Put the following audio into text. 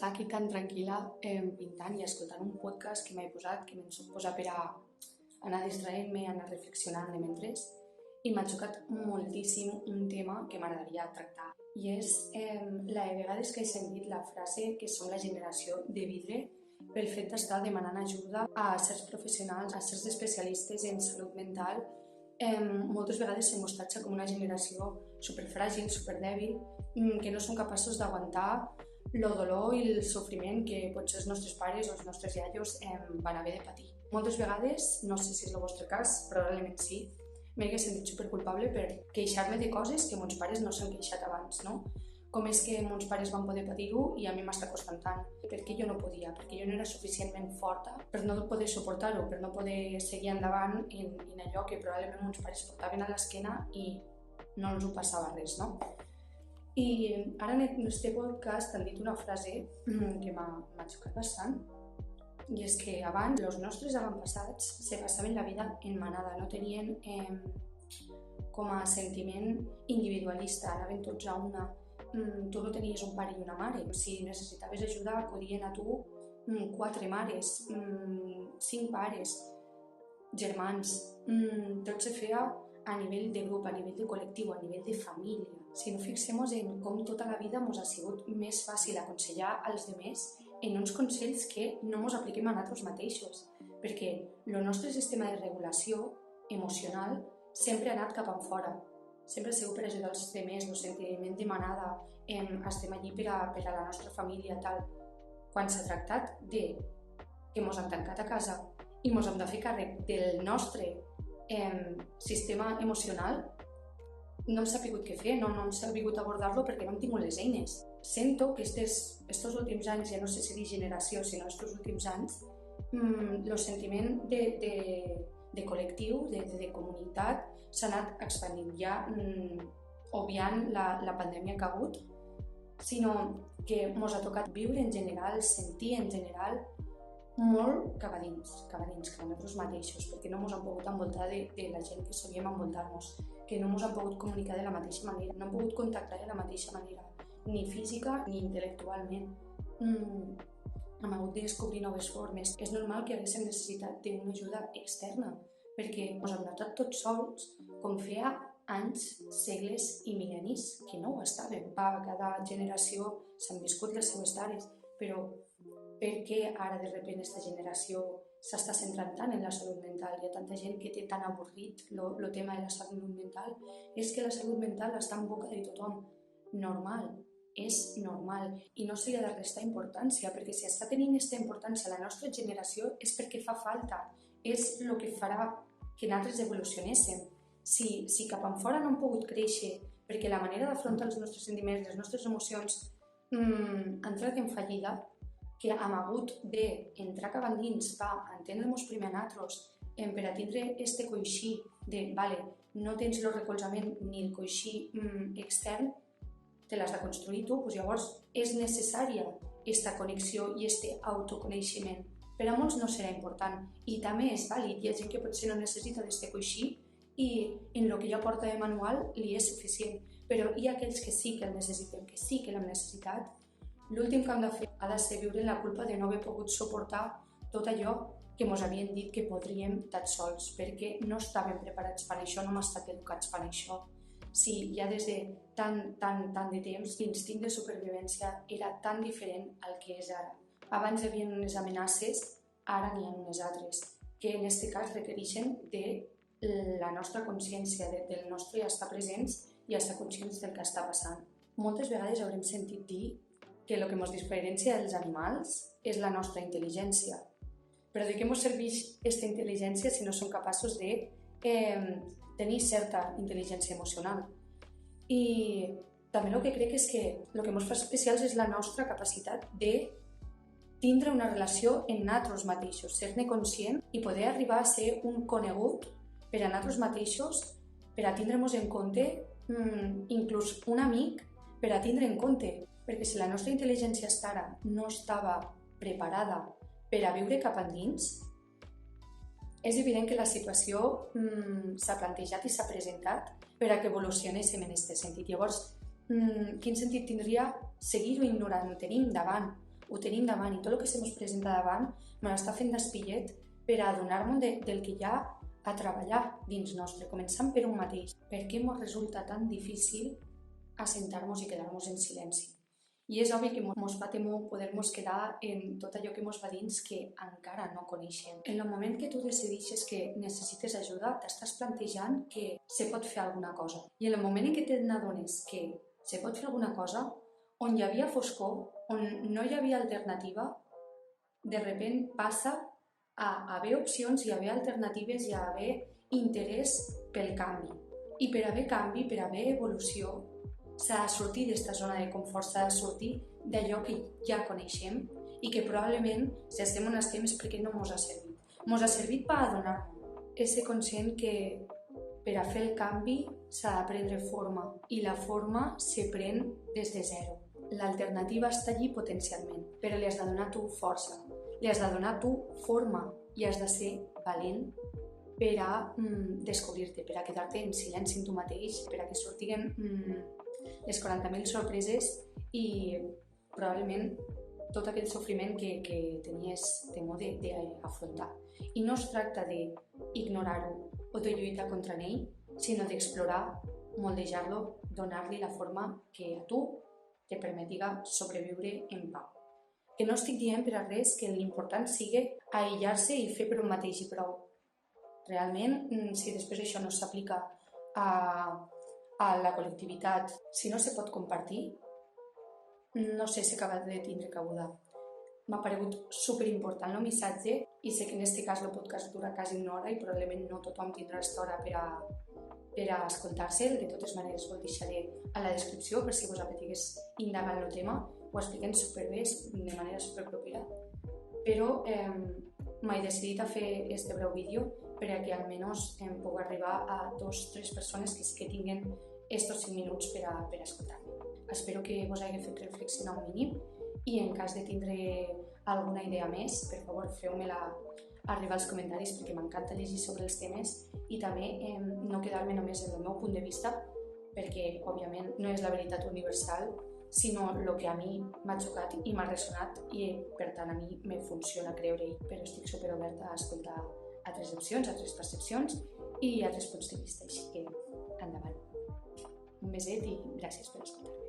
Estava aquí tan tranquil·la pintant i escoltant un podcast que m'he posat, que m'he posat per a anar distraent-me, anar reflexionant mentre, i m'ha xocat moltíssim un tema que m'agradaria tractar. I és la de vegades que he sentit la frase que som la generació de vidre pel fet d'estar demanant ajuda a certs professionals, a certs especialistes en salut mental. Moltes vegades s'ha mostrat com una generació superfràgil, superdèbil, que no són capaços d'aguantar el dolor i el sofriment que potser els nostres pares o els nostres iaios van haver de patir. Moltes vegades, no sé si és el vostre cas, probablement sí, m'he sentit superculpable per queixar-me de coses que mons pares no s'han queixat abans, no? Com és que mons pares van poder patir-ho i a mi m'està costant tant? Perquè jo no podia, perquè jo no era suficientment forta per no poder suportar-ho, per no poder seguir endavant en allò que probablement mons pares portaven a l'esquena i no els ho passava res, no? I ara en aquest podcast han dit una frase que m'ha xocat bastant, i és que abans els nostres avantpassats se passaven la vida en manada, no tenien com a sentiment individualista, anaven tots a una. Tu no tenies un pare i una mare, si necessitaves ajuda acudien a tu 4 mares, 5 pares, germans, tot se feia a nivell de grup, a nivell de col·lectiu, a nivell de família. Si no fixem-nos en com tota la vida ens ha sigut més fàcil aconsellar als altres en uns consells que no ens apliquem a nosaltres mateixos, perquè el nostre sistema de regulació emocional sempre ha anat cap enfora, sempre ha sigut per ajudar els altres, el sentiment de manada, estem allí per a la nostra família, tal. Quan s'ha tractat de que ens han tancat a casa i ens hem de fer càrrec del nostre sistema emocional, no hem sabut què fer, no hem sabut abordar-lo perquè no hem tingut les eines. Sento que estos últims anys, ja no sé si dir generació, sinó estos últims anys, el sentiment de col·lectiu, de comunitat, s'ha anat expandint, ja obviant la pandèmia que ha hagut, sinó que ens ha tocat viure en general, sentir en general, molt cap a dins nosaltres mateixos, perquè no ens hem pogut envoltar de la gent que solíem envoltar-nos, que no ens hem pogut comunicar de la mateixa manera, no hem pogut contactar de la mateixa manera, ni física ni intel·lectualment. Hem hagut de descobrir noves formes. És normal que haguéssim necessitat d'una ajuda externa, perquè ens hem notat tots sols, com feia anys, segles i mil·lennis que no ho estàvem. A cada generació s'han viscut les seves tares, però per què ara de sobte aquesta generació s'està centrant tant en la salut mental? Hi ha tanta gent que té tan avorrit el tema de la salut mental. És que la salut mental està en boca de tothom. Normal, és normal. I no se li ha de restar importància, perquè si està tenint aquesta importància la nostra generació és perquè fa falta. És el que farà que nosaltres evolucionéssim. Si cap enfora no hem pogut créixer perquè la manera d'afrontar els nostres sentiments, les nostres emocions ha entrat en fallida, que hem hagut d'entrar cap endins per entendre-nos primer a nosaltres, per a tindre este coixí de, vale, no tens el recolzament ni el coixí extern, te l'has de construir tu, doncs llavors és necessària aquesta connexió i este autoconeixement. Per a molts no serà important i també és vàlid, hi ha gent que potser no necessita d'aquest coixí i en el que ja porta de manual li és suficient, però hi ha aquells que sí que el necessitem, que sí que l'hem necessitat. L'últim que hem de fer ha de ser viure la culpa de no haver pogut suportar tot allò que ens havien dit que podríem tots sols, perquè no estàvem preparats per això, no hem estat educats per això. Sí, ja des de tant de temps, l'instint de supervivència era tan diferent al que és ara. Abans hi havia unes amenaces, ara n'hi ha unes altres, que en aquest cas requereixen de la nostra consciència, del nostre estar presents i estar conscients del que està passant. Moltes vegades haurem sentit dir que el que ens diferencia dels animals és la nostra intel·ligència. Però de què ens serveix aquesta intel·ligència si no som capaços de tenir certa intel·ligència emocional? I també el que crec és que el que ens fa especials és la nostra capacitat de tindre una relació en nosaltres mateixos, ser-ne conscient i poder arribar a ser un conegut per a nosaltres mateixos, per a tindre-nos en compte, inclús un amic per a tindre en compte. Perquè si la nostra intel·ligència ara no estava preparada per a viure cap endins, és evident que la situació s'ha plantejat i s'ha presentat per a que evolucionéssim en aquest sentit. Llavors, quin sentit tindria seguir-ho ignorant, tenir davant, ho tenim davant i tot el que se ens presenta davant me l'està fent d'espillet per adonar-nos del que hi ha a treballar dins nostre, començant per un mateix. Per què ens resulta tan difícil assentar-nos i quedar-nos en silenci? I és obvi que ens fa temor poder-nos quedar en tot allò que ens va dins que encara no coneixem. En el moment que tu decideixes que necessites ajuda, t'estàs plantejant que se pot fer alguna cosa. I en el moment en què te n'adones que se pot fer alguna cosa, on hi havia foscor, on no hi havia alternativa, de sobte passa a haver opcions i a haver alternatives i a haver interès pel canvi. I per haver canvi, per haver evolució, s'ha de sortir d'aquesta zona de confort, s'ha de sortir d'allò que ja coneixem i que probablement, si estem on estem, és perquè no ens ha servit. Ens ha servit per adonar-nos. És ser conscient que per a fer el canvi s'ha de prendre forma i la forma se pren des de zero. L'alternativa està allí potencialment, però li has de donar tu força, li has de donar tu forma i has de ser valent per a descobrir-te, per a quedar-te en silenci en tu mateix, per a que sortiguen les 40.000 sorpreses i probablement tot aquell sofriment que tenies temor d'afrontar. I no es tracta d'ignorar-ho o de lluitar contra ell, sinó d'explorar, moldejar-lo, donar-li la forma que a tu te permetiga sobreviure en pau. Que no estic dient per a res que l'important sigui aïllar-se i fer per un mateix i prou. Realment, si després això no s'aplica a la col·lectivitat, si no se pot compartir, no sé si acaba de tindre cabuda. M'ha paregut superimportant el missatge i sé que en aquest cas el podcast dura quasi una hora i probablement no tothom tindrà aquesta hora per a escoltar-se'l. De totes maneres, ho deixaré a la descripció per si vos apetigués indagar en el tema. Ho expliquen superbé, de manera superpropera. Però m'he decidit a fer aquest breu vídeo per a que almenys pugui arribar a 2 o 3 persones que sí que tinguen estos 5 minuts per a escoltar-me. Espero que vos hagi fet reflexionar un mínim i en cas de tindre alguna idea més, per favor, feu-me-la arribar als comentaris perquè m'encanta llegir sobre els temes i també no quedar-me només en el meu punt de vista perquè, òbviament, no és la veritat universal, sinó el que a mi m'ha xocat i m'ha ressonat i, per tant, a mi me funciona creure-hi, però estic superoberta a escoltar altres opcions, altres percepcions i altres punts de vista, així que endavant. Un beset i gràcies per escoltar.